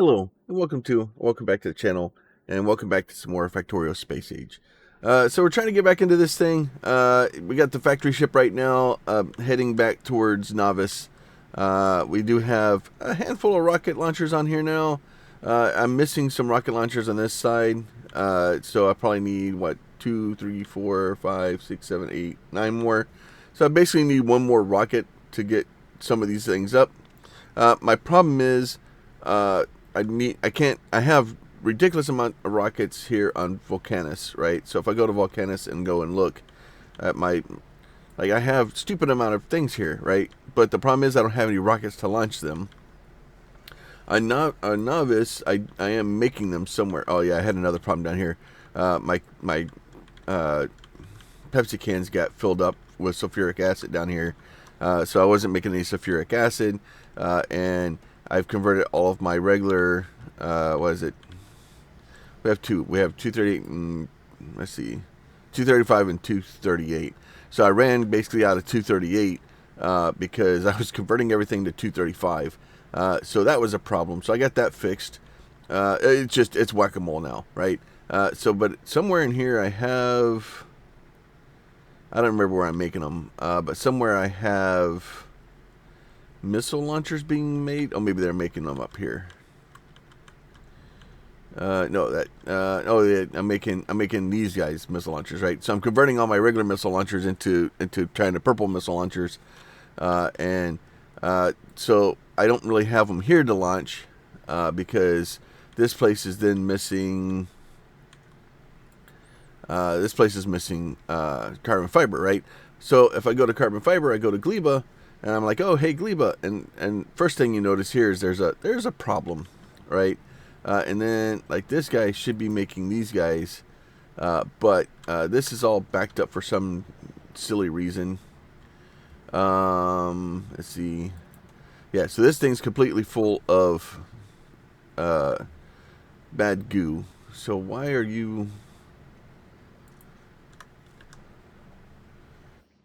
Hello, and welcome back to the channel, and welcome back to some more Factorio Space Age. So we're trying to get back into this thing. We got the factory ship right now, heading back towards Novice. We do have a handful of rocket launchers on here now. I'm missing some rocket launchers on this side, so I probably need, what, 2, 3, 4, 5, 6, 7, 8, 9 more. So I basically need one more rocket to get some of these things up. My problem is, I have ridiculous amount of rockets here on Volcanus, right? So if I go to Volcanus and go and look at I have stupid amount of things here, right? But the problem is I don't have any rockets to launch them. On Novice, I am making them somewhere. Oh yeah, I had another problem down here. My Pepsi cans got filled up with sulfuric acid down here, so I wasn't making any sulfuric acid, and I've converted all of my regular, what is it? We have 238 and, let's see, 235 and 238. So I ran basically out of 238 because I was converting everything to 235. So that was a problem. So I got that fixed. It's whack-a-mole now, right? But somewhere in here I don't remember where I'm making them, but somewhere I have missile launchers being made. Oh, maybe they're making them up here. No, I'm making these guys missile launchers, right? So I'm converting all my regular missile launchers into trying to purple missile launchers, so I don't really have them here to launch because this place is then missing. This place is missing carbon fiber, right? So if I go to carbon fiber, I go to Gleba. And I'm like, oh, hey, Gleba. And first thing you notice here is there's a problem, right? And then, like, this guy should be making these guys. But this is all backed up for some silly reason. Let's see. Yeah, so this thing's completely full of bad goo. So why are you...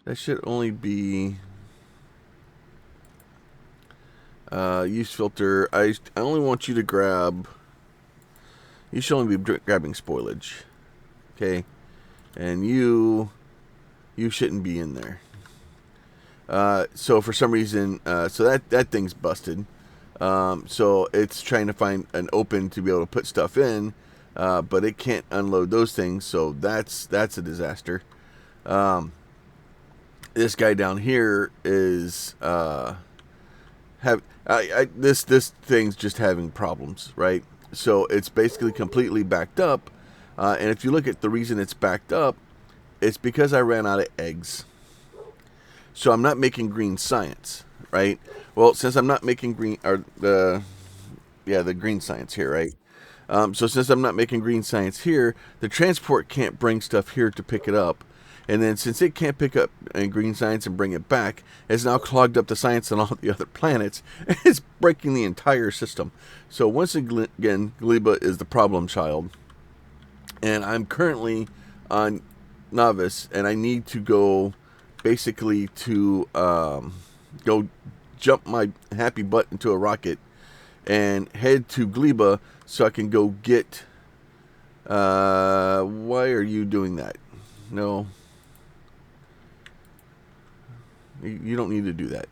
That should only be... use filter. I only want you to grab. You should only be grabbing spoilage, okay? And you shouldn't be in there. So for some reason, so that thing's busted. So it's trying to find an open to be able to put stuff in, but it can't unload those things. So that's a disaster. This guy down here is this thing's just having problems, right? So it's basically completely backed up, and if you look at the reason it's backed up, it's because I ran out of eggs. So I'm not making green science, right? Well, since I'm not making green, or the green science here, right? So since I'm not making green science here, the transport can't bring stuff here to pick it up. And then since it can't pick up green science and bring it back, it's now clogged up the science on all the other planets. It's breaking the entire system. So once again, Gleba is the problem child. And I'm currently on Novice, and I need to go basically to go jump my happy butt into a rocket and head to Gleba so I can go get... why are you doing that? No. You don't need to do that.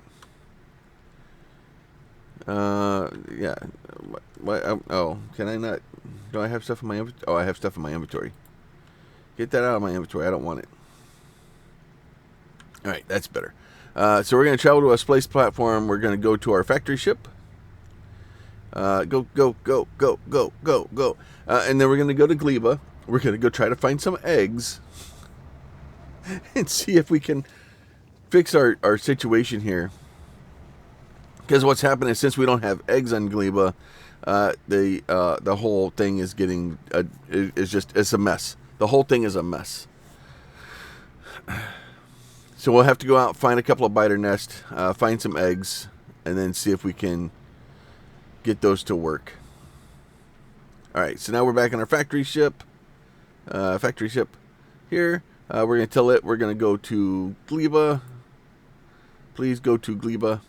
Yeah. Oh, can I not? Do I have stuff in my inventory? Oh, I have stuff in my inventory. Get that out of my inventory. I don't want it. All right, that's better. So we're going to travel to a space platform. We're going to go to our factory ship. Go. And then we're going to go to Gleba. We're going to go try to find some eggs and see if we can fix our situation here, because what's happening is, since we don't have eggs on Gleba, the whole thing is getting it's a mess. The whole thing is a mess. So we'll have to go out, find a couple of biter nests, find some eggs, and then see if we can get those to work. All right, so now we're back in our factory ship. Here. We're going to tell it we're going to go to Gleba. Please go to Gleba.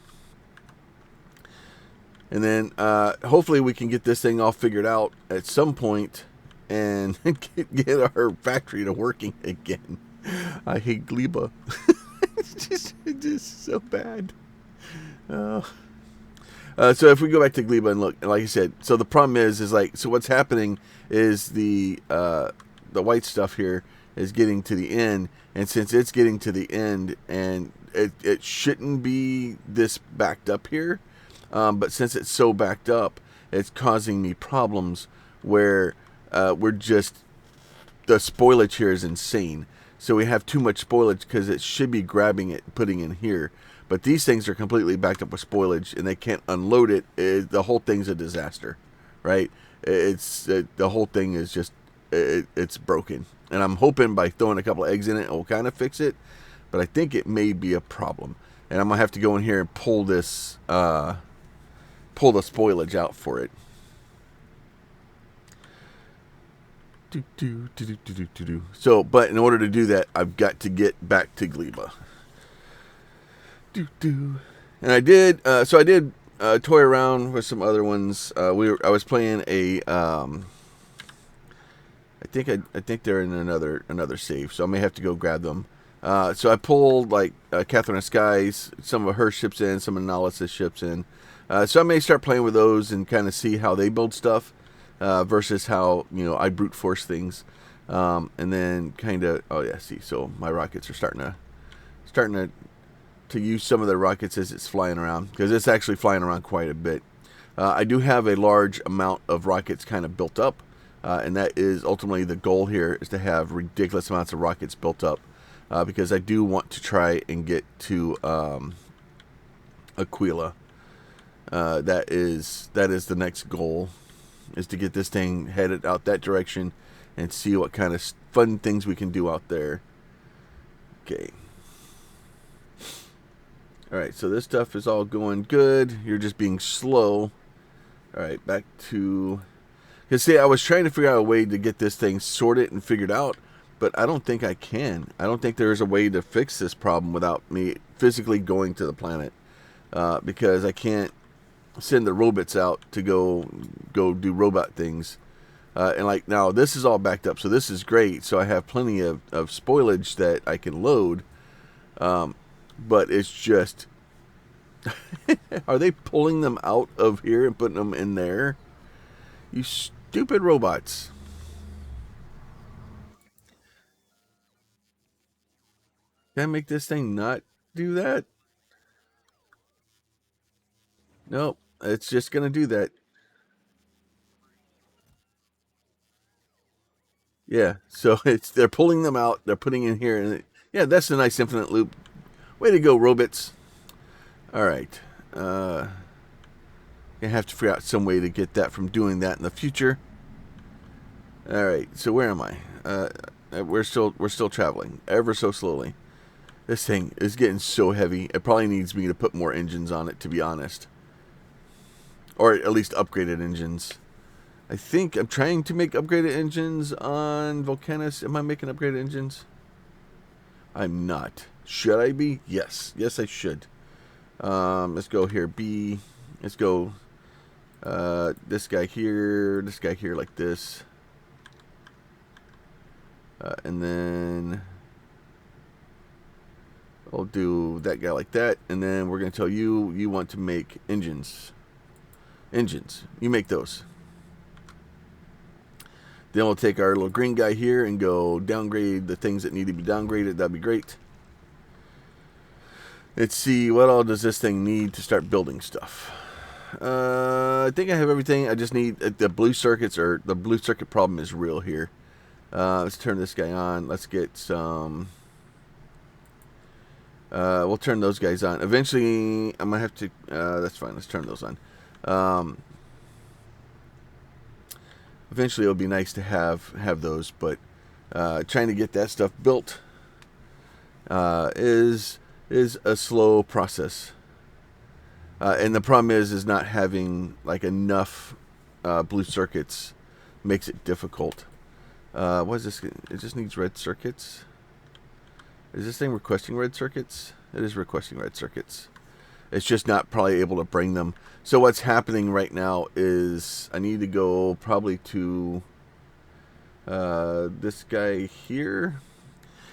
And then hopefully we can get this thing all figured out at some point and get our factory to working again. I hate Gleba. It's just so bad. So if we go back to Gleba and look, like I said, so the problem is like, so what's happening is the white stuff here is getting to the end, and since it's getting to the end, and it shouldn't be this backed up here, but since it's so backed up, it's causing me problems where we're just, the spoilage here is insane. So we have too much spoilage because it should be grabbing it and putting in here. But these things are completely backed up with spoilage and they can't unload it. The whole thing's a disaster, right? The whole thing is just, it's broken. And I'm hoping by throwing a couple of eggs in it, it will kind of fix it. But I think it may be a problem. And I'm going to have to go in here and pull this, pull the spoilage out for it. So, but in order to do that, I've got to get back to Gleba. And I did, so I did toy around with some other ones. I was playing a, I think they're in another save, so I may have to go grab them. So I pulled like Catherine of Skies, some of her ships in, some analysis ships in. So I may start playing with those and kind of see how they build stuff. Versus how, you know, I brute force things, and then kind of, oh yeah, see, so my rockets are starting to use some of the rockets as it's flying around, because it's actually flying around quite a bit. I do have a large amount of rockets kind of built up, and that is ultimately the goal here, is to have ridiculous amounts of rockets built up, because I do want to try and get to Aquilo. That is the next goal, is to get this thing headed out that direction and see what kind of fun things we can do out there. Okay. Alright, so this stuff is all going good. You're just being slow. Alright, back to... Because, see, I was trying to figure out a way to get this thing sorted and figured out, but I don't think I can. I don't think there's a way to fix this problem without me physically going to the planet. Because I can't send the robots out to go do robot things, and like now this is all backed up, so this is great. So I have plenty of spoilage that I can load, but it's just are they pulling them out of here and putting them in there? You stupid robots. Can I make this thing not do that? Nope, it's just gonna do that. Yeah, so they're pulling them out, they're putting in here, and yeah, that's a nice infinite loop. Way to go, robots. All right, gonna have to figure out some way to get that from doing that in the future. All right, so where am I? We're still traveling ever so slowly. This thing is getting so heavy. It probably needs me to put more engines on it, to be honest, or at least upgraded engines. I think I'm trying to make upgraded engines on Volcanus. Am I making upgraded engines? I'm not. Should I be? Yes. Yes, I should. Let's go here. B. Let's go this guy here like this. And then I'll do that guy like that. And then we're going to tell you want to make engines. Engines. You make those. Then we'll take our little green guy here and go downgrade the things that need to be downgraded. That'd be great. Let's see, what all does this thing need to start building stuff? I think I have everything. I just need the blue circuits, or the blue circuit problem is real here. Let's turn this guy on. Let's get some... we'll turn those guys on. Eventually, I'm going to have to... that's fine. Let's turn those on. Eventually, it'll be nice to have those, but trying to get that stuff built is a slow process. And the problem is not having like enough blue circuits makes it difficult. What is this? It just needs red circuits. Is this thing requesting red circuits? It is requesting red circuits. It's just not probably able to bring them. So what's happening right now is I need to go probably to this guy here.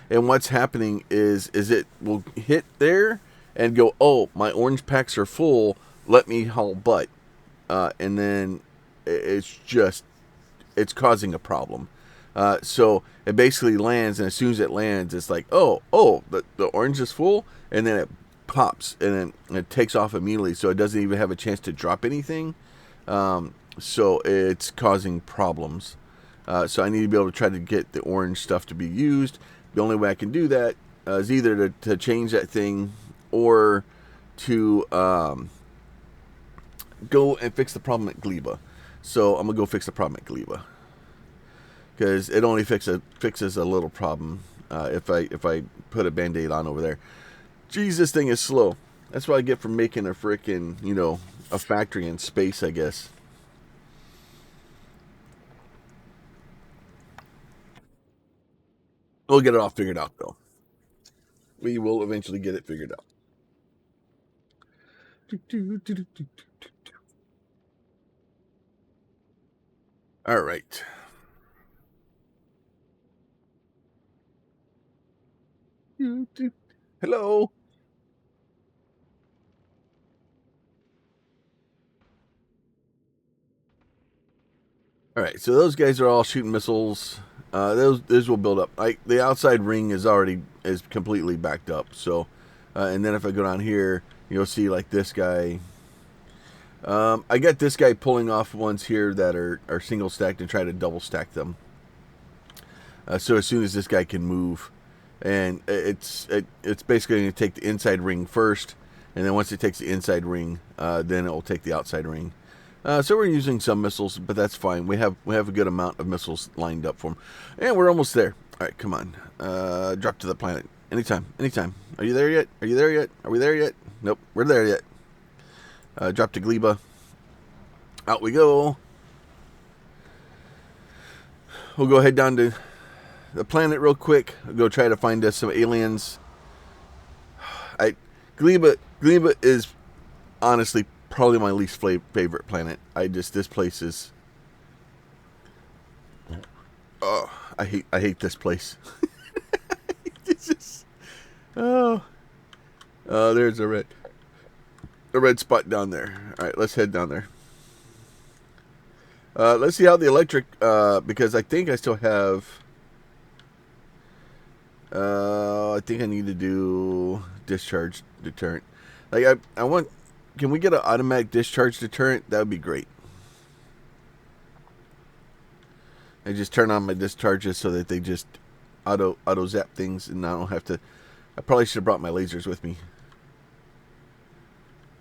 And what's happening is it will hit there and go, oh, my orange packs are full. Let me haul butt. And then it's causing a problem. So it basically lands, and as soon as it lands, it's like, oh, the orange is full, and then it pops, and then it takes off immediately, so it doesn't even have a chance to drop anything. So it's causing problems. So I need to be able to try to get the orange stuff to be used. The only way I can do that is either to change that thing or to go and fix the problem at Gleba. So I'm gonna go fix the problem at Gleba because it only fixes a little problem if I put a band-aid on over there. Geez, this thing is slow. That's what I get for making a freaking a factory in space, I guess. We'll get it all figured out though. We will eventually get it figured out. All right. Hello. All right, so those guys are all shooting missiles. Those will build up. The outside ring is completely backed up. So, and then if I go down here, you'll see like this guy. I got this guy pulling off ones here that are single stacked and try to double stack them. So as soon as this guy can move, and it's basically going to take the inside ring first, and then once it takes the inside ring, then it will take the outside ring. So we're using some missiles, but that's fine. We have a good amount of missiles lined up for them, and we're almost there. All right, come on, drop to the planet anytime. Are you there yet? Are we there yet? Nope, we're there yet. Drop to Gleba. Out we go. We'll go head down to the planet real quick. We'll go try to find us some aliens. Gleba is honestly probably my least favorite planet. This place is. Oh, I hate this place. It's just. Oh, there's a red spot down there. All right, let's head down there. Let's see how the electric. Because I think I still have. I think I need to do discharge deterrent. Like I want. Can we get an automatic discharge deterrent? That would be great. I just turn on my discharges so that they just auto zap things, and I don't have to. I probably should have brought my lasers with me.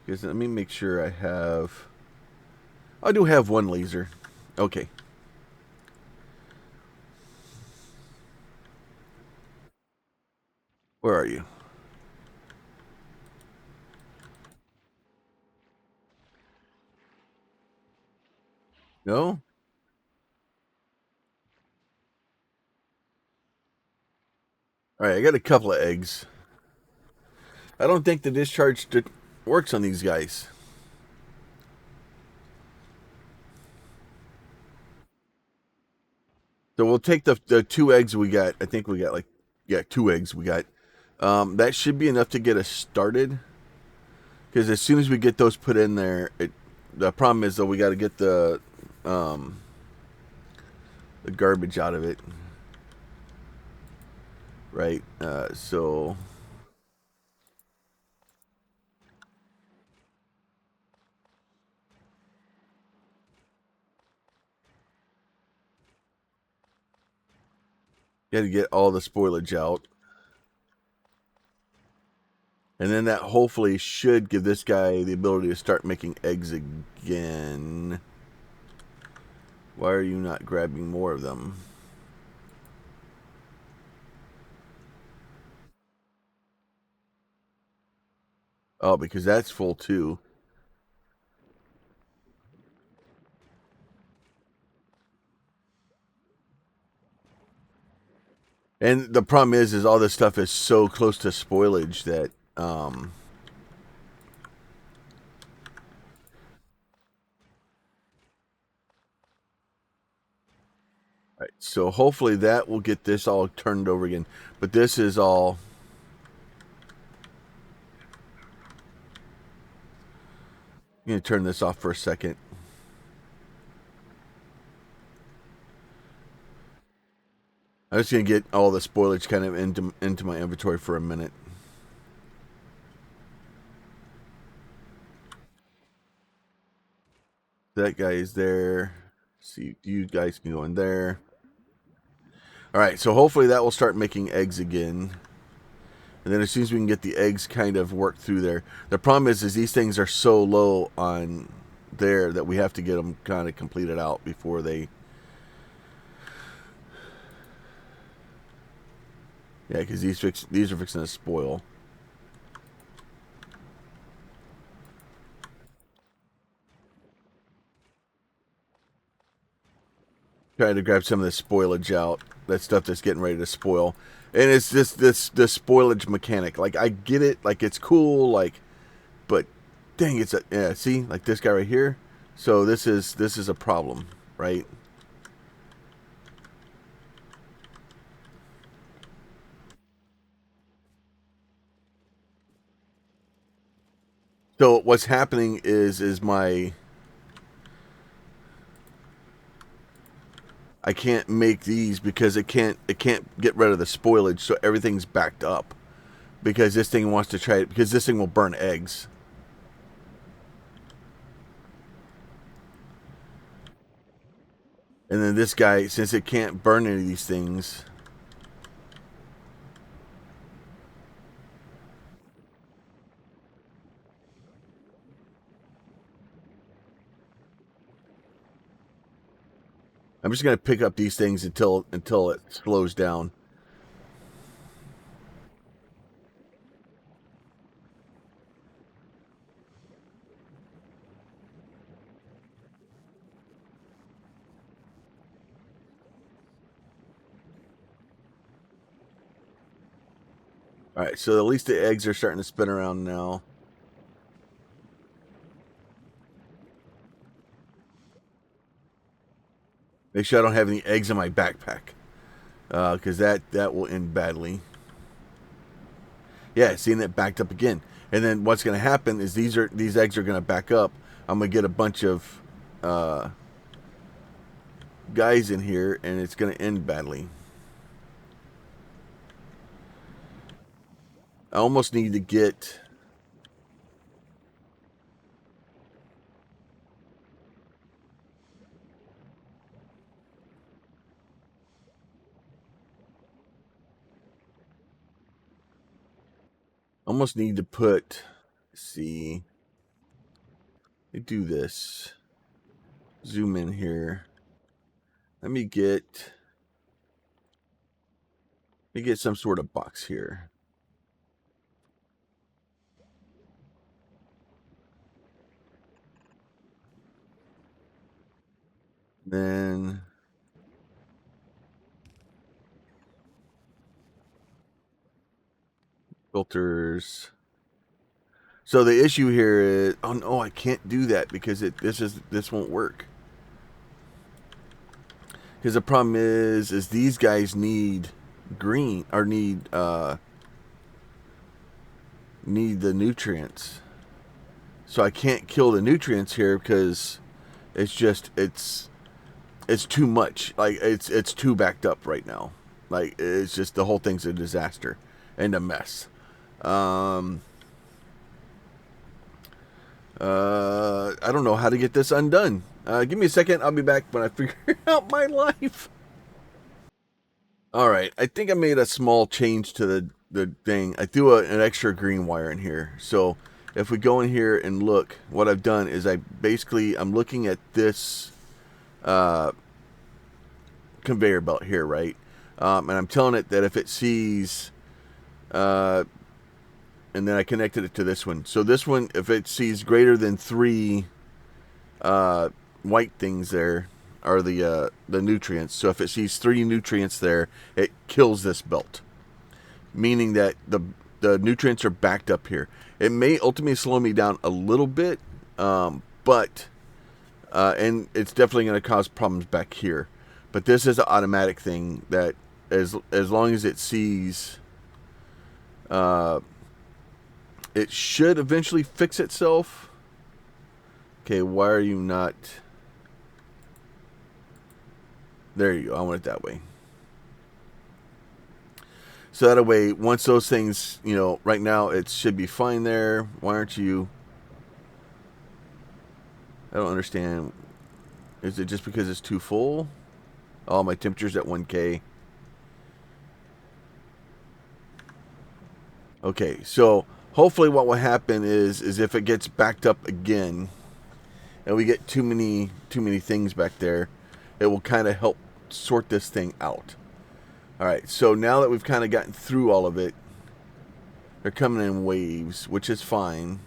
Because let me make sure I have. I do have one laser. Okay. Where are you? No? Alright, I got a couple of eggs. I don't think the discharge works on these guys. So we'll take the two eggs we got. I think we got two eggs we got. That should be enough to get us started. Because as soon as we get those put in there, the problem is though we got to get the garbage out of it. Right? So got to get all the spoilage out. And then that hopefully should give this guy the ability to start making eggs again. Why are you not grabbing more of them? Oh, because that's full too. And the problem is all this stuff is so close to spoilage that Right, so hopefully that will get this all turned over again. But this is all. I'm going to turn this off for a second. I'm just going to get all the spoilage kind of into my inventory for a minute. That guy is there. See, you guys can go in there. All right, so hopefully that will start making eggs again. And then as soon as we can get the eggs kind of worked through there. The problem is these things are so low on there that we have to get them kind of completed out before they... Yeah, because these are fixing to spoil. Trying to grab some of the spoilage out. That stuff that's getting ready to spoil. And it's just this spoilage mechanic. Like, I get it. Like, it's cool. Like, but dang, it's a... Yeah, see? Like this guy right here. So this is a problem, right? So what's happening is my... I can't make these because it can't get rid of the spoilage, so everything's backed up. Because this thing wants to try it, because this thing will burn eggs. And then this guy, since it can't burn any of these things... I'm just going to pick up these things until it slows down. All right, so at least the eggs are starting to spin around now. Make sure I don't have any eggs in my backpack, because that will end badly. Yeah, seeing it backed up again. And then what's going to happen is these eggs are going to back up. I'm going to get a bunch of guys in here, and it's going to end badly. I almost need to get... almost need to put... see... Let me do this. Zoom in here. Let me get some sort of box here. Then filters. So the issue here is, oh no, I can't do that because this won't work. Because the problem is these guys need green, or need the nutrients. So I can't kill the nutrients here because it's too much. Like it's too backed up right now. Like it's just, the whole thing's a disaster and a mess. I don't know how to get this undone. Give me a second. I'll be back when I figure out my life. All right. I think I made a small change to the thing. I threw an extra green wire in here. So if we go in here and look, what I've done is I'm looking at this conveyor belt here, right? And I'm telling it that if it sees... and then I connected it to this one. So this one, if it sees greater than 3 white things there, are the nutrients. So if it sees 3 nutrients there, it kills this belt, meaning that the nutrients are backed up here. It may ultimately slow me down a little bit, but and it's definitely going to cause problems back here. But this is an automatic thing that as long as it sees, uh, it should eventually fix itself. Okay, why are you not? There you go. I want it that way. So that way, once those things, right now it should be fine there. Why aren't you? I don't understand. Is it just because it's too full? Oh, my temperature's at 1K. Okay, so hopefully what will happen is if it gets backed up again and we get too many things back there, it will kind of help sort this thing out. All right, so now that we've kind of gotten through all of it, they're coming in waves, which is fine.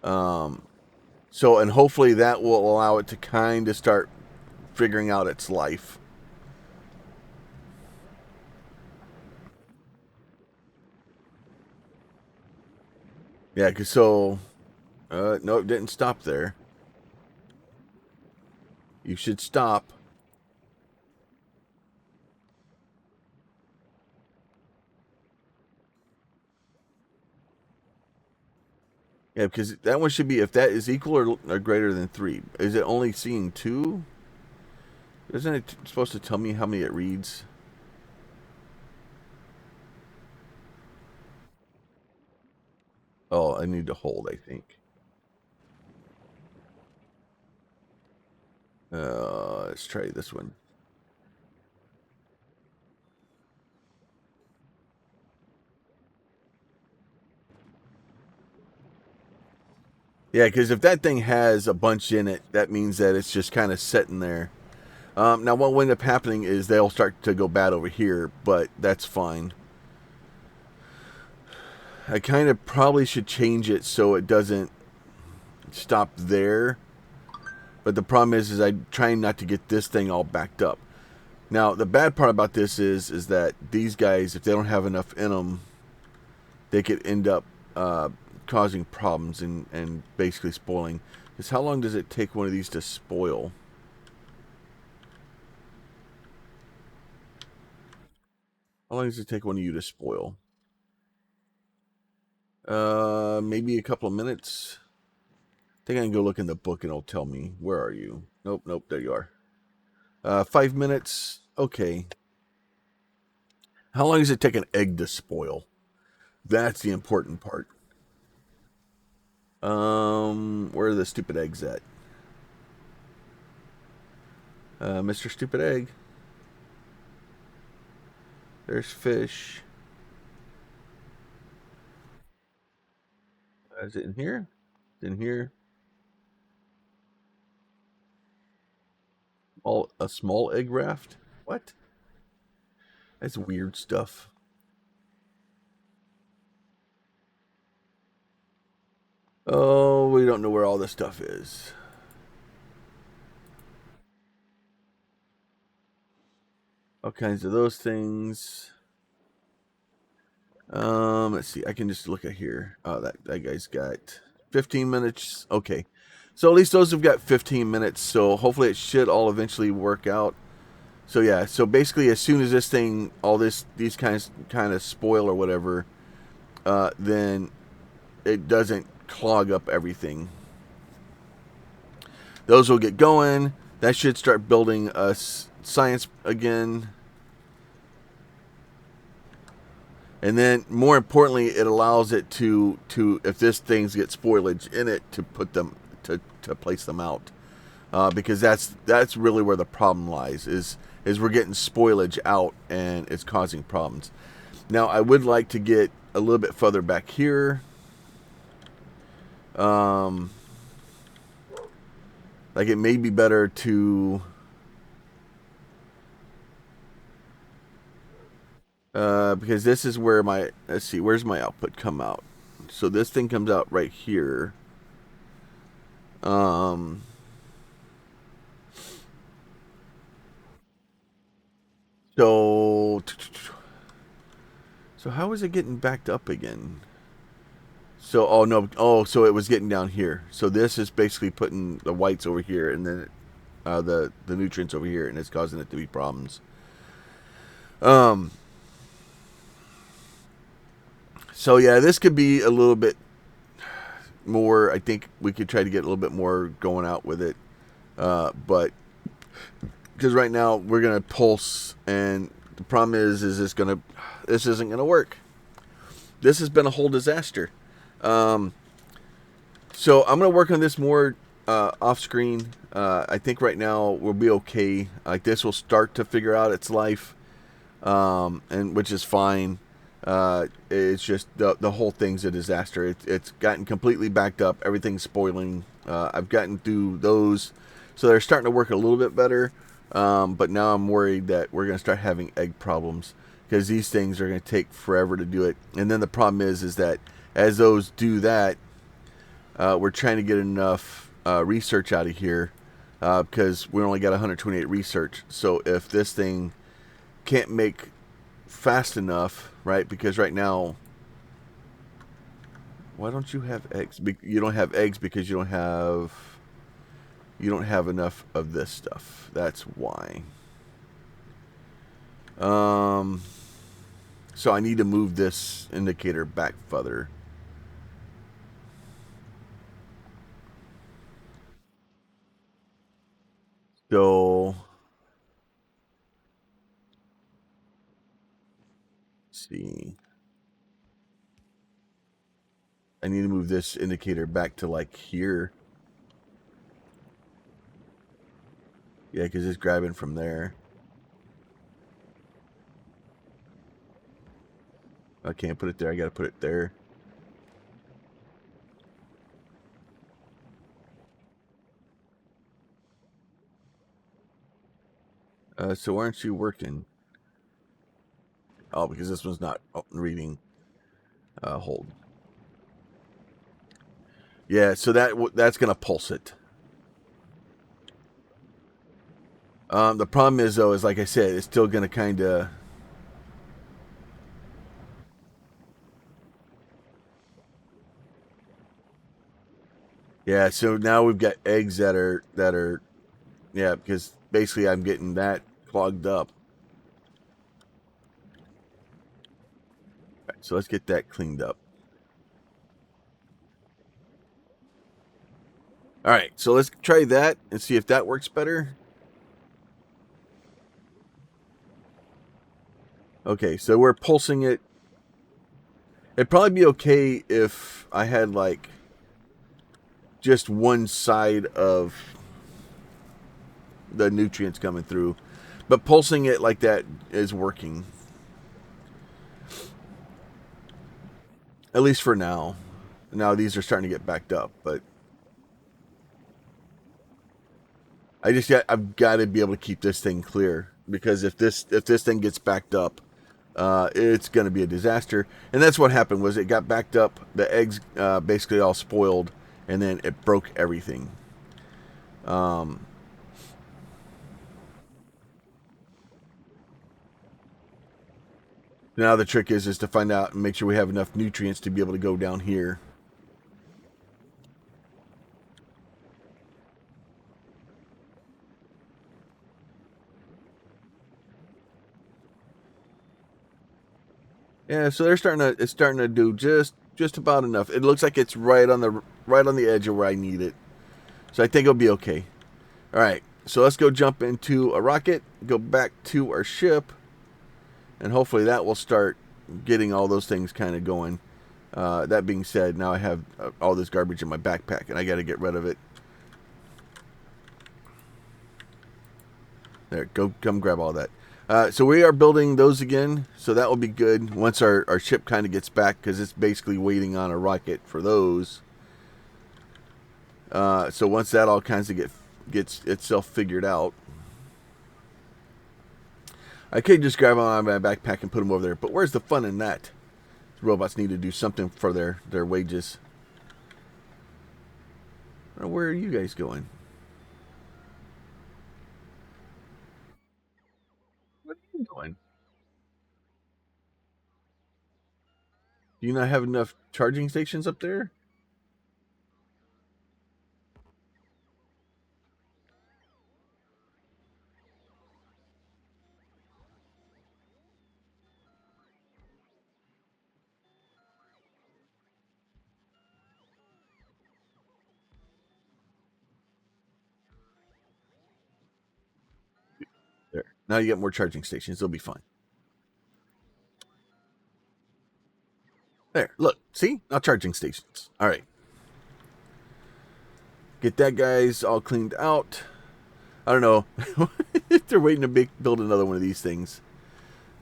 Um, and hopefully that will allow it to kind of start figuring out its life. Yeah, because no, it didn't stop there. You should stop. Yeah, because that one should be, if that is equal or greater than 3. Is it only seeing 2? Isn't it supposed to tell me how many it reads? Oh, I need to hold, I think. Let's try this one. Yeah, because if that thing has a bunch in it, that means that it's just kind of sitting there. Now, what will end up happening is they'll start to go bad over here, but that's fine. I kind of probably should change it so it doesn't stop there. But the problem is I'm trying not to get this thing all backed up. Now, the bad part about this is that these guys, if they don't have enough in them, they could end up causing problems and basically spoiling. Because how long does it take one of these to spoil? How long does it take one of you to spoil? Maybe a couple of minutes. I think I can go look in the book and it'll tell me. Where are you? Nope, nope, there you are. 5 minutes. Okay. How long does it take an egg to spoil? That's the important part. Where are the stupid eggs at? Mr. Stupid Egg. There's fish. Is it in here? It's in here. A small egg raft? What? That's weird stuff. Oh, we don't know where all this stuff is. All kinds of those things. Let's see. I can just look at here. Oh, that guy's got 15 minutes. Okay. So at least those have got 15 minutes. So hopefully it should all eventually work out. So yeah. So basically, as soon as this thing, all these kind of spoil or whatever, then it doesn't clog up everything. Those will get going. That should start building us science again. And then, more importantly, it allows it to if this things get spoilage in it, to put them to place them out, because that's really where the problem lies. Is we're getting spoilage out and it's causing problems. Now, I would like to get a little bit further back here. Like it may be better to. Because this is where let's see, where's my output come out? So this thing comes out right here. Um, so how is it getting backed up again? So, oh no, oh, so it was getting down here. So this is basically putting the whites over here, and then the nutrients over here, and it's causing it to be problems. Um. So yeah, this could be a little bit more. I think we could try to get a little bit more going out with it, but because right now we're gonna pulse, and the problem is this isn't gonna work. This has been a whole disaster. Um, so I'm gonna work on this more off screen. I think right now we'll be okay. Like this will start to figure out its life, and which is fine. It's just the whole thing's a disaster. It's gotten completely backed up. Everything's spoiling. I've gotten through those, so they're starting to work a little bit better. But now I'm worried that we're going to start having egg problems because these things are going to take forever to do it. And then the problem is that as those do that, we're trying to get enough research out of here because we only got 128 research. So if this thing can't make fast enough, right? Because right now, why don't you have eggs? You don't have eggs because you don't have enough of this stuff. That's why. Um, so I need to move this indicator back further. So, let's see. I need to move this indicator back to like here. Yeah, because it's grabbing from there. I can't put it there. I got to put it there. So why aren't you working? Oh, because this one's not reading. Hold. Yeah, so that's gonna pulse it. The problem is though, is like I said, it's still gonna kind of. Yeah, so now we've got eggs that are yeah, because basically I'm getting that clogged up. Right, so let's get that cleaned up. All right, so let's try that and see if that works better. Okay, so we're pulsing it. It'd probably be okay if I had like just one side of the nutrients coming through, but pulsing it like that is working, at least for now. Now these are starting to get backed up, but I've got to be able to keep this thing clear because if this thing gets backed up, it's going to be a disaster. And that's what happened was it got backed up. The eggs basically all spoiled, and then it broke everything. Um, now the trick is to find out and make sure we have enough nutrients to be able to go down here. Yeah, so it's starting to do just about enough. It looks like it's right on the edge of where I need it. So I think it'll be okay. All right. So let's go jump into a rocket, go back to our ship, and hopefully that will start getting all those things kind of going. That being said, now I have all this garbage in my backpack, and I got to get rid of it. There, come grab all that. So we are building those again, so that will be good once our ship kind of gets back, because it's basically waiting on a rocket for those. So once that all kinds of gets itself figured out, I could just grab them out of my backpack and put them over there. But where's the fun in that? The robots need to do something for their wages. Where are you guys going? What are you doing? Do you not have enough charging stations up there? There. Now you get more charging stations. They'll be fine. There. Look. See? Now charging stations. All right. Get that guys all cleaned out. I don't know if they're waiting to build another one of these things.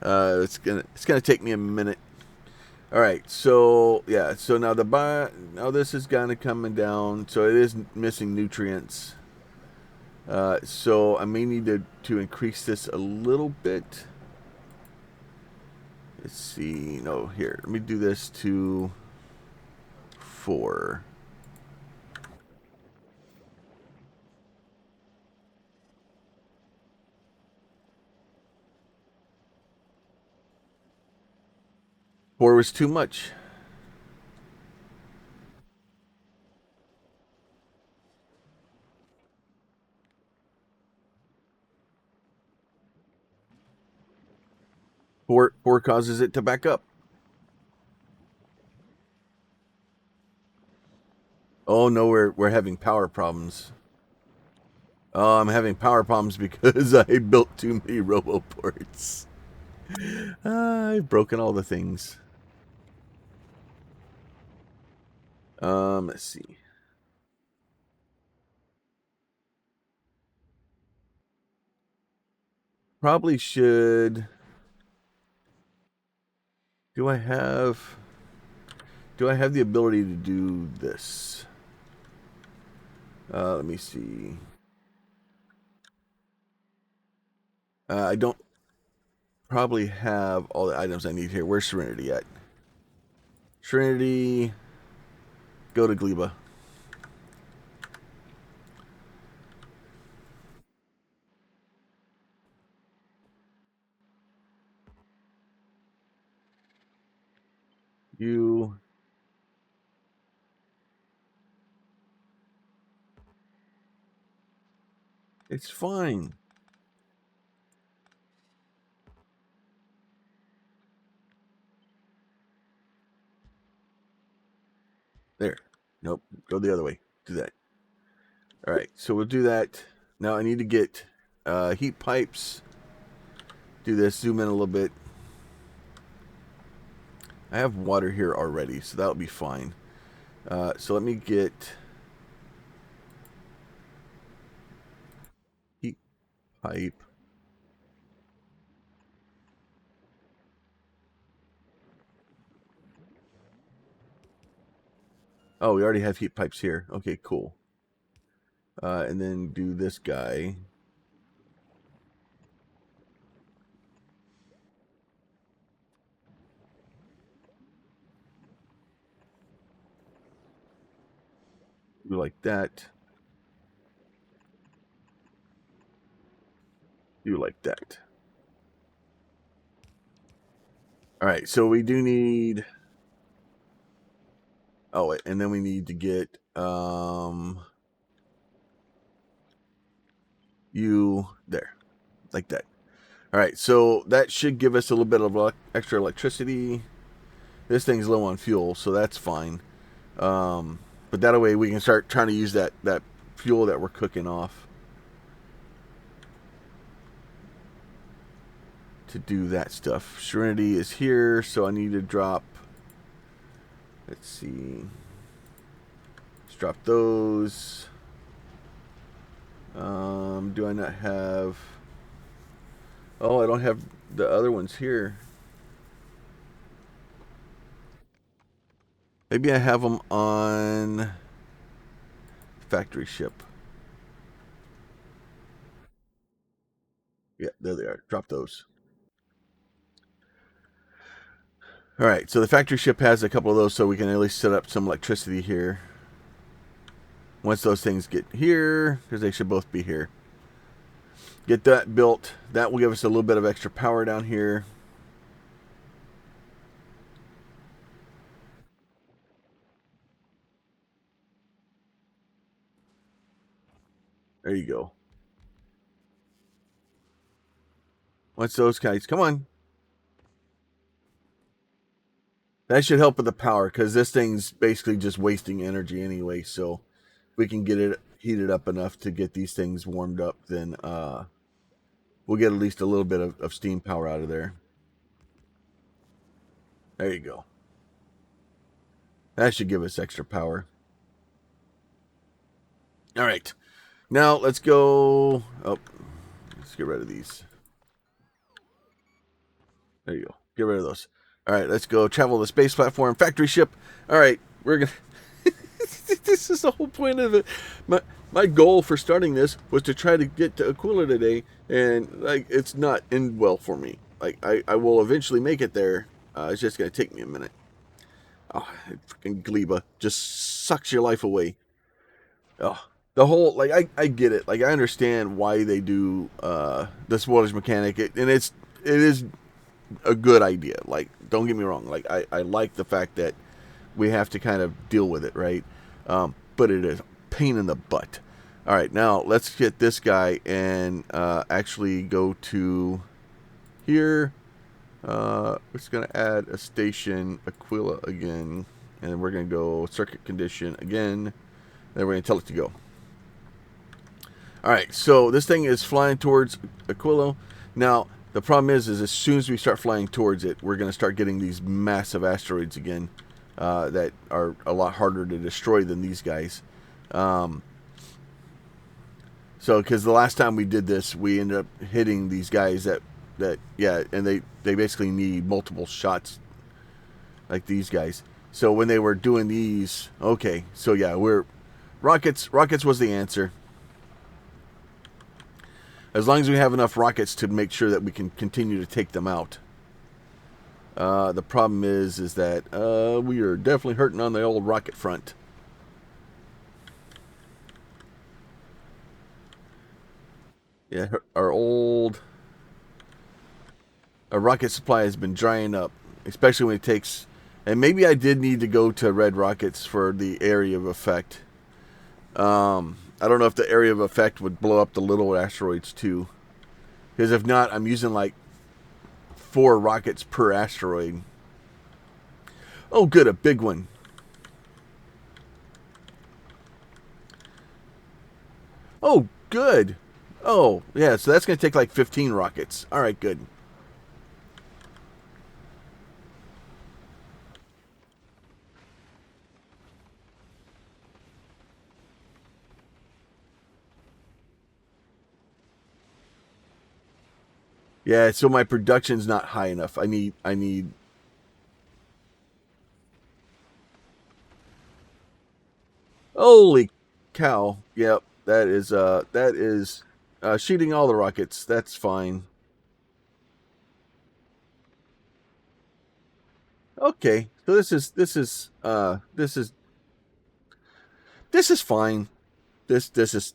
It's gonna take me a minute. All right, so yeah, so now now this is kind of coming down, so it is missing nutrients. So I may need to increase this a little bit. Let's see. No, here. Let me do this to 4. Four was too much. Four causes it to back up. Oh no, we're having power problems. Oh, I'm having power problems because I built too many roboports. I've broken all the things. Let's see. Probably should. Do I have the ability to do this? Let me see. I don't probably have all the items I need here. Where's Serenity at? Serenity, go to Gleba. You. It's fine. There. Nope. Go the other way. Do that. All right. So we'll do that. Now I need to get heat pipes. Do this. Zoom in a little bit. I have water here already, so that'll be fine. So let me get heat pipe. Oh, we already have heat pipes here. Okay, cool. And then do this guy. Do like that. Do like that. All right, so we do need. Oh, wait, and then we need to get you there, like that. All right, so that should give us a little bit of extra electricity. This thing's low on fuel, so that's fine. But that way we can start trying to use that fuel that we're cooking off to do that stuff. Serenity is here, so I need to drop. Let's see. Let's drop those. Do I not have? Oh, I don't have the other ones here. Maybe I have them on factory ship. Yeah, there they are. Drop those. All right, so the factory ship has a couple of those, so we can at least set up some electricity here. Once those things get here, because they should both be here. Get that built. That will give us a little bit of extra power down here. There you go. Once those guys, come on. That should help with the power, because this thing's basically just wasting energy anyway. So if we can get it heated up enough to get these things warmed up, then we'll get at least a little bit of steam power out of there. There you go. That should give us extra power. All right. Now let's go. Oh, let's get rid of these. There you go. Get rid of those. All right, let's go travel the space platform factory ship. All right, we're gonna. This is the whole point of it. My goal for starting this was to try to get to Aquilo today, and like it's not end well for me. Like I will eventually make it there. It's just gonna take me a minute. Oh, freaking Gleba just sucks your life away. Oh, the whole like I get it. Like I understand why they do the spoilage mechanic, and it is a good idea. Like don't get me wrong. Like I like the fact that we have to kind of deal with it, right? But it is a pain in the butt. All right, now let's get this guy and actually go to here. We're just going to add a station, Aquila again, and we're going to go circuit condition again. Then we're going to tell it to go. All right, so this thing is flying towards Aquilo. Now, the problem is as soon as we start flying towards it, we're going to start getting these massive asteroids again that are a lot harder to destroy than these guys. So, because the last time we did this, we ended up hitting these guys that yeah, and they basically need multiple shots like these guys. So when they were doing these, okay, so yeah, rockets was the answer. As long as we have enough rockets to make sure that we can continue to take them out. The problem is that we are definitely hurting on the old rocket front. Yeah, our rocket supply has been drying up, especially when it takes. And maybe I did need to go to red rockets for the area of effect. I don't know if the area of effect would blow up the little asteroids too. Because if not, I'm using like 4 rockets per asteroid. Oh, good, a big one. Oh, good. Oh, yeah, so that's going to take like 15 rockets. All right, good. Yeah, so my production's not high enough. I need. Holy cow! Yep, that is shooting all the rockets. That's fine. Okay, so this is fine. This is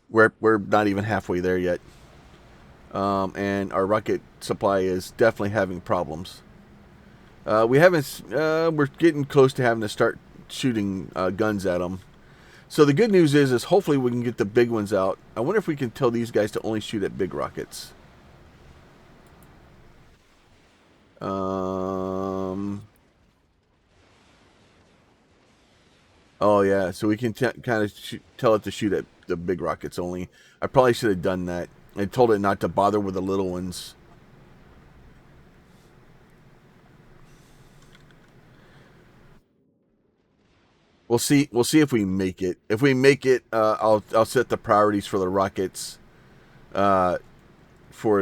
we're not even halfway there yet. And our rocket supply is definitely having problems. We haven't. We're getting close to having to start shooting guns at them. So the good news is hopefully we can get the big ones out. I wonder if we can tell these guys to only shoot at big rockets. Oh yeah, so we can kind of tell it to shoot at the big rockets only. I probably should have done that. I told it not to bother with the little ones. We'll see. We'll see if we make it. If we make it, I'll set the priorities for the rockets. For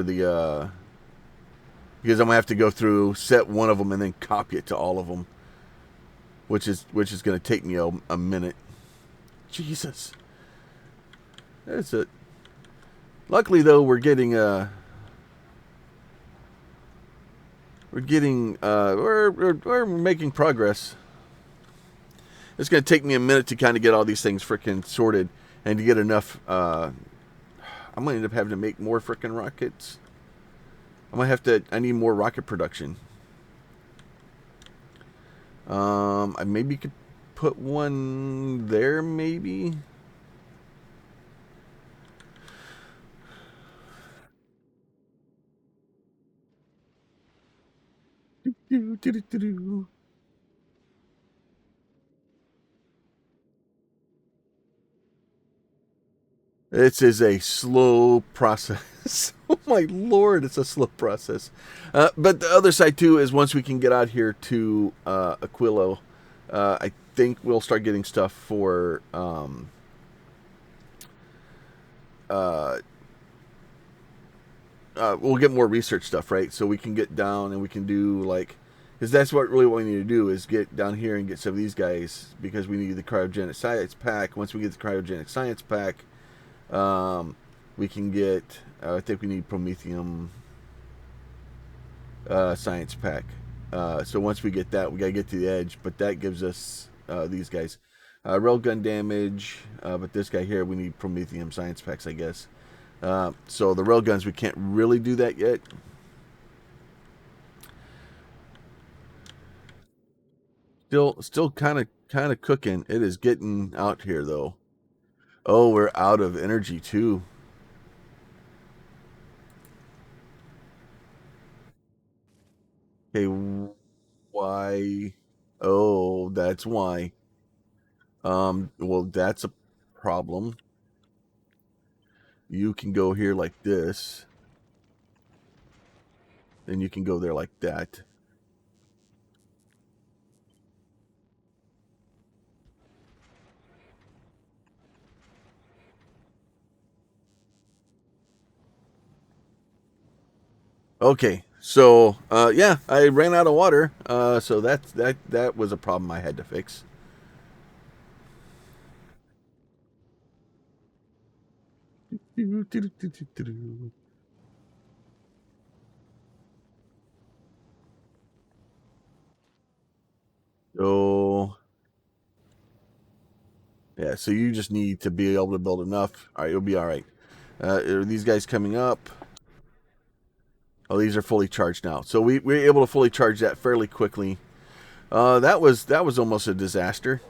the because I'm gonna have to go through set one of them and then copy it to all of them, which is gonna take me a minute. Jesus, that's it. Luckily though, we're making progress. It's gonna take me a minute to kind of get all these things freaking sorted and to get enough. I'm gonna end up having to make more freaking rockets. I need more rocket production. I maybe could put one there, maybe. This is a slow process. Oh my lord, it's a slow process. But the other side too is once we can get out here to Aquilo, I think we'll start getting stuff for uh, we'll get more research stuff, right? So we can get down and we can do like, because that's what really what we need to do is get down here and get some of these guys because we need the cryogenic science pack. Once we get the cryogenic science pack, um, we can get. I think we need promethium science pack. So once we get that, we gotta get to the edge. But that gives us these guys. Railgun damage, but this guy here, we need promethium science packs, I guess. So the railguns, we can't really do that yet. Still kind of cooking. It is getting out here though. Oh, we're out of energy too. Okay, why? Oh, that's why. Well, that's a problem. You can go here like this, then you can go there like that. Okay, so yeah, I ran out of water. So that was a problem I had to fix. Oh, yeah. So you just need to be able to build enough. All right, you'll be all right. Are these guys coming up? Oh, these are fully charged now. So we were able to fully charge that fairly quickly. That was almost a disaster.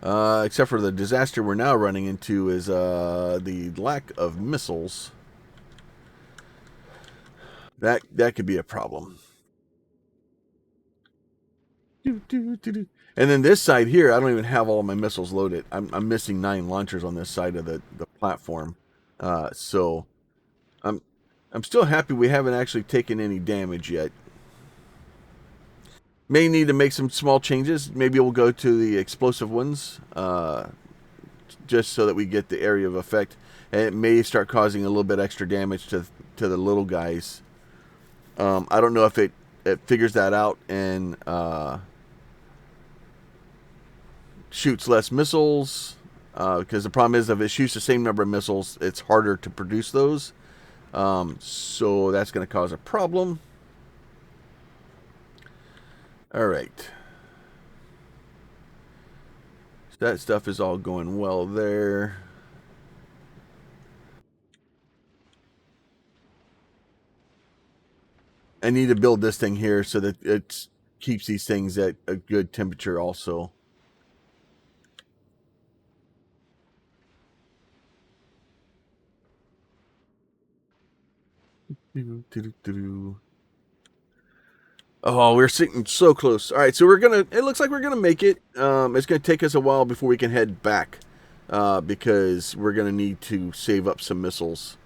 Except for the disaster we're now running into is the lack of missiles. That could be a problem. And then this side here, I don't even have all of my missiles loaded. I'm missing 9 launchers on this side of the platform. So I'm I'm still happy we haven't actually taken any damage yet. May need to make some small changes. Maybe we'll go to the explosive ones, just so that we get the area of effect, and it may start causing a little bit extra damage to the little guys. I don't know if it figures that out and shoots less missiles. Because the problem is, if it shoots the same number of missiles, it's harder to produce those. So that's going to cause a problem. All right. That stuff is all going well there. I need to build this thing here so that it keeps these things at a good temperature also. Oh, we're sitting so close. All right, so it looks like we're gonna make it. It's gonna take us a while before we can head back, because we're gonna need to save up some missiles.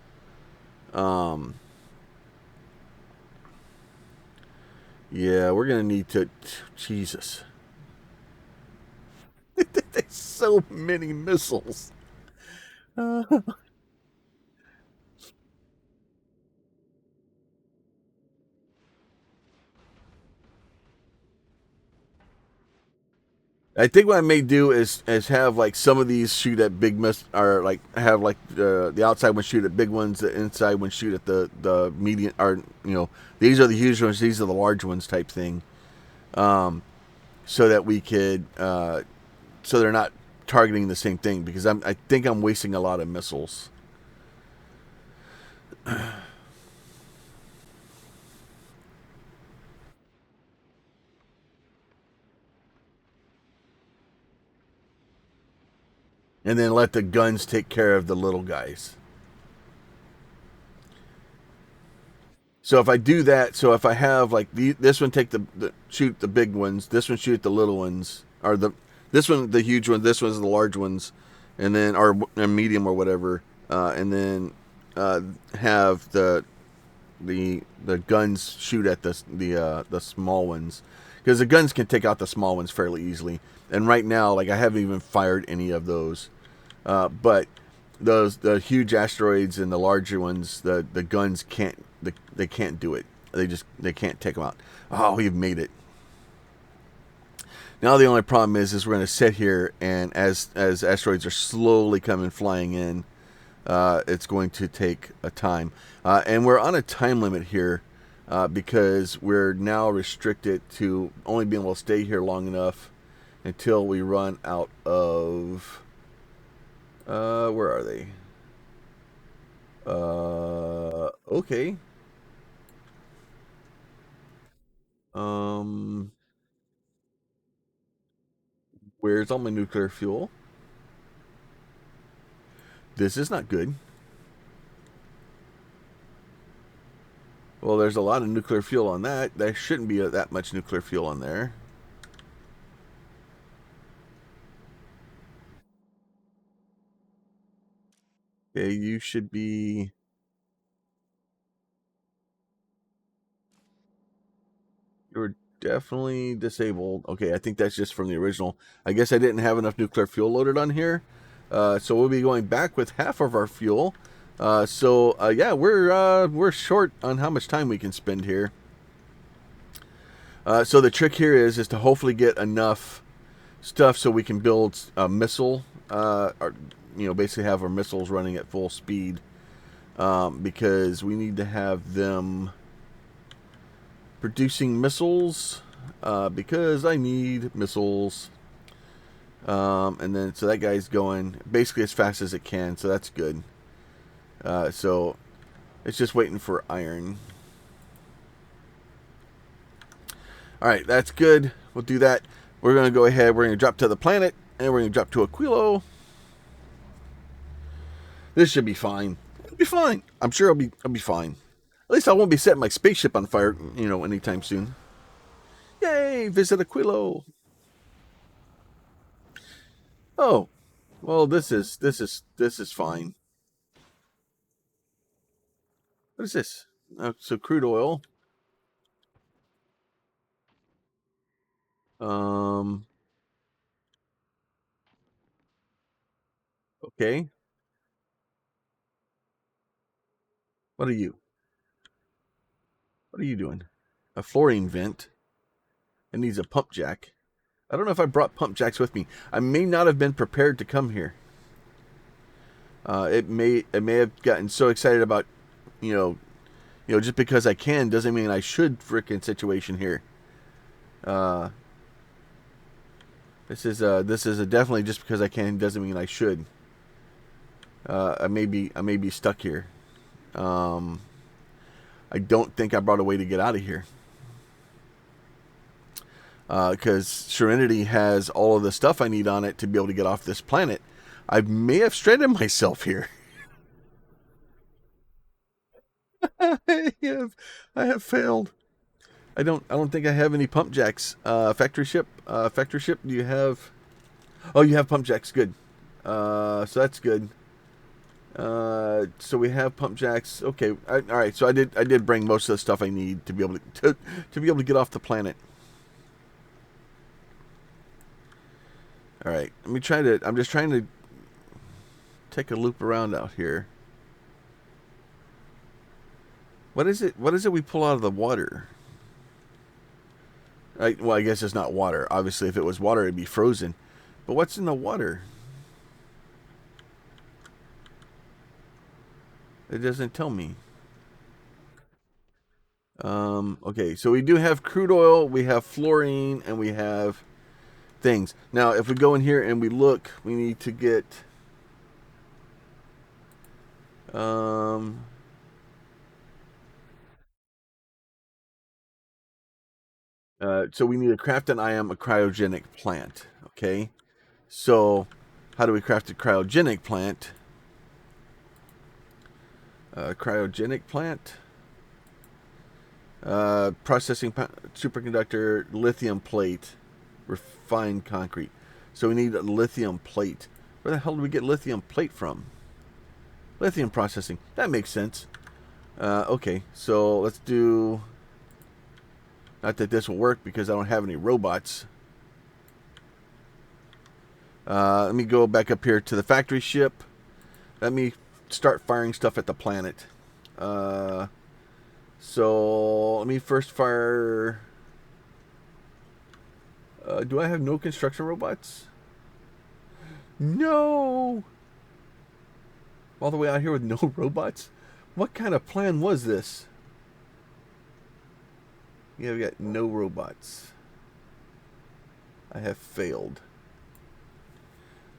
Um, yeah, we're gonna need to. Jesus, there's so many missiles. Uh, I think what I may do is have like some of these shoot at big or like have like the outside one shoot at big ones, the inside one shoot at the medium, or these are the huge ones, these are the large ones type thing, so that we could so they're not targeting the same thing, because I think I'm wasting a lot of missiles. And then let the guns take care of the little guys. So if I do that, so if I have like this one take the shoot the big ones, this one shoot the little ones, or this one the huge one, this one's the large ones, and then or medium or whatever, and then uh, have the guns shoot at the small ones, because the guns can take out the small ones fairly easily. And right now, like I haven't even fired any of those, but the huge asteroids and the larger ones, the guns can't they can't do it. They can't take them out. Oh, we've made it. Now the only problem is we're going to sit here, and as asteroids are slowly coming flying in, it's going to take a time, and we're on a time limit here because we're now restricted to only being able to stay here long enough until we run out of. Where are they? Okay. Um, where's all my nuclear fuel? This is not good. Well, there's a lot of nuclear fuel on that. There shouldn't be that much nuclear fuel on there. Okay, you should be. You're definitely disabled. Okay, I think that's just from the original. I guess I didn't have enough nuclear fuel loaded on here. So we'll be going back with half of our fuel. Yeah, we're short on how much time we can spend here. So the trick here is to hopefully get enough stuff so we can build a missile, or basically have our missiles running at full speed, because we need to have them producing missiles, because I need missiles. And then so that guy's going basically as fast as it can, so that's good. So it's just waiting for iron. All right, that's good. We'll do that. We're going to go ahead. We're going to drop to the planet, and we're going to drop to Aquilo. This should be fine. It'll be fine. I'm sure I'll be fine. At least I won't be setting my spaceship on fire, anytime soon. Yay! Visit Aquilo. Oh, well, this is fine. What is this? So crude oil. Um. Okay. What are you? What are you doing? A fluorine vent. It needs a pump jack. I don't know if I brought pump jacks with me. I may not have been prepared to come here. It may have gotten so excited about, just because I can doesn't mean I should frickin' situation here. Uh, this is a definitely just because I can doesn't mean I should. I may be stuck here. Um, I don't think I brought a way to get out of here. Because Serenity has all of the stuff I need on it to be able to get off this planet. I may have stranded myself here. I have failed. I don't think I have any pump jacks. Factory ship. Do you have? Oh, you have pump jacks. Good. So that's good. So we have pump jacks. Okay. All right. So I did bring most of the stuff I need to be able to be able to get off the planet. All right. I'm just trying to take a loop around out here. What is it? What is it we pull out of the water? Well, I guess it's not water. Obviously, if it was water, it'd be frozen. But what's in the water? It doesn't tell me. Okay, so we do have crude oil, we have fluorine, and we have things. Now, if we go in here and we look, we need to get so we need to craft an ion, a cryogenic plant. Okay, so how do we craft a cryogenic plant? Cryogenic plant. Processing superconductor, lithium plate, refined concrete. So we need a lithium plate. Where the hell do we get lithium plate from? Lithium processing. That makes sense. Okay, so let's do... Not that this will work because I don't have any robots. Let me go back up here to the factory ship. Let me start firing stuff at the planet. So let me first fire... do I have no construction robots? No! All the way out here with no robots? What kind of plan was this? Yeah, we got no robots. I have failed.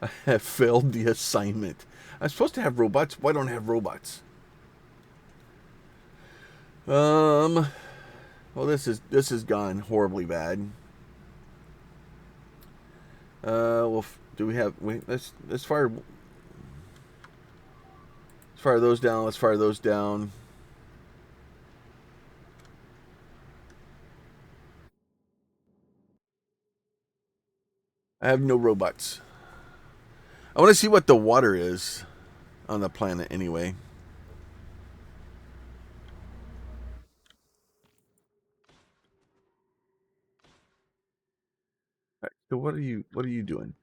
I have failed the assignment. I'm supposed to have robots. Why don't I have robots? Well, this is gone horribly bad. Well, do we have? Wait, let's fire. Let's fire those down. Let's fire those down. I have no robots. I want to see what the water is on the planet anyway. Right, so what are you doing?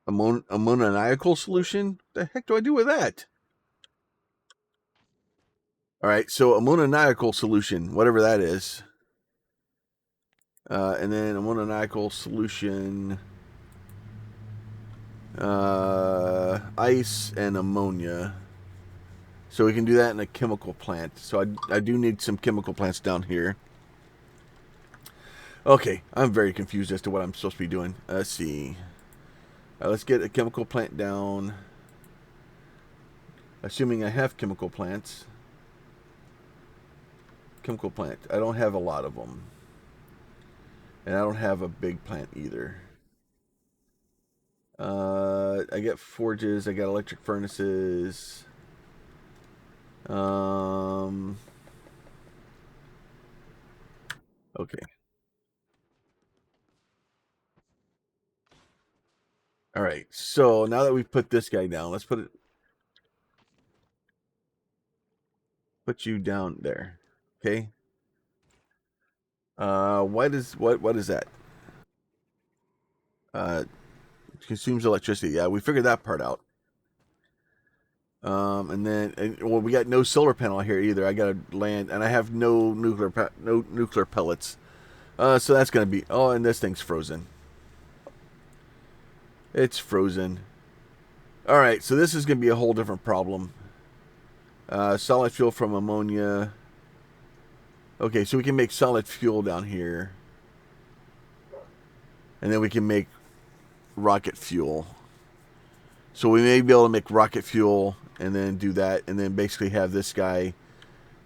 Ammoniacal solution? The heck do I do with that? All right, so ammoniacal solution, whatever that is. And then ammoniacal solution, ice and ammonia. So we can do that in a chemical plant. So I do need some chemical plants down here. Okay, I'm very confused as to what I'm supposed to be doing. Let's see. Let's get a chemical plant down. Assuming I have chemical plants. Chemical plant. I don't have a lot of them. And I don't have a big plant either. I get forges. I got electric furnaces. Okay. All right. So now that we've put this guy down, let's put you down there. Okay. What is that? Uh, consumes electricity. Yeah, we figured that part out. And then, well, we got no solar panel here either. I got to land, and I have no nuclear pellets. So that's gonna be. Oh, and this thing's frozen. It's frozen. All right, so this is gonna be a whole different problem. Solid fuel from ammonia. Okay, so we can make solid fuel down here, and then we can make rocket fuel. So we may be able to make rocket fuel and then do that, and then basically have this guy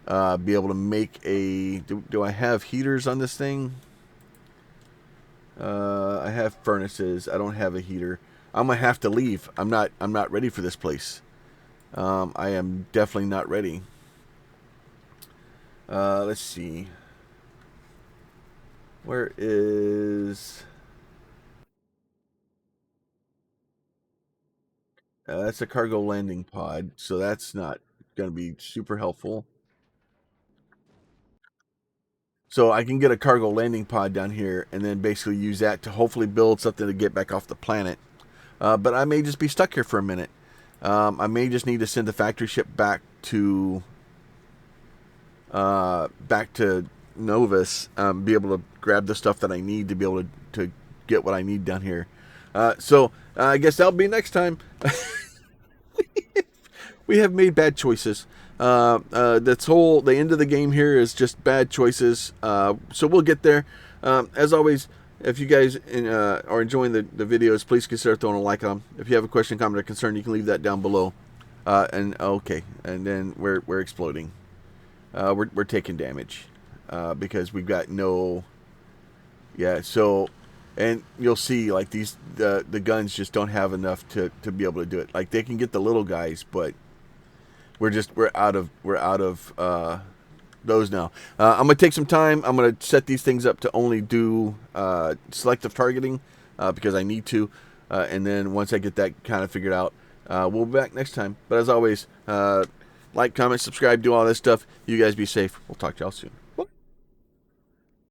be able to make a... Do I have heaters on this thing? I have furnaces. I don't have a heater. I'm gonna have to leave. I'm not ready for this place. I am definitely not ready. Let's see. Where is... that's a cargo landing pod, so that's not going to be super helpful. So I can get a cargo landing pod down here and then basically use that to hopefully build something to get back off the planet. But I may just be stuck here for a minute. I may just need to send the factory ship back to Novus, be able to grab the stuff that I need to be able to get what I need down here. So I guess that'll be next time. We have made bad choices. The end of the game here is just bad choices. So we'll get there. As always, if you guys are enjoying the videos, please consider throwing a like on them. If you have a question, comment, or concern, you can leave that down below. And then we're exploding. We're taking damage because we've got no... Yeah, so And you'll see like the guns just don't have enough to be able to do it. Like they can get the little guys, but we're out of those now. I'm gonna take some time. I'm gonna set these things up to only do selective targeting because I need to, and then once I get that kind of figured out, we'll be back next time. But as always, like, comment, subscribe, do all this stuff. You guys be safe. We'll talk to y'all soon.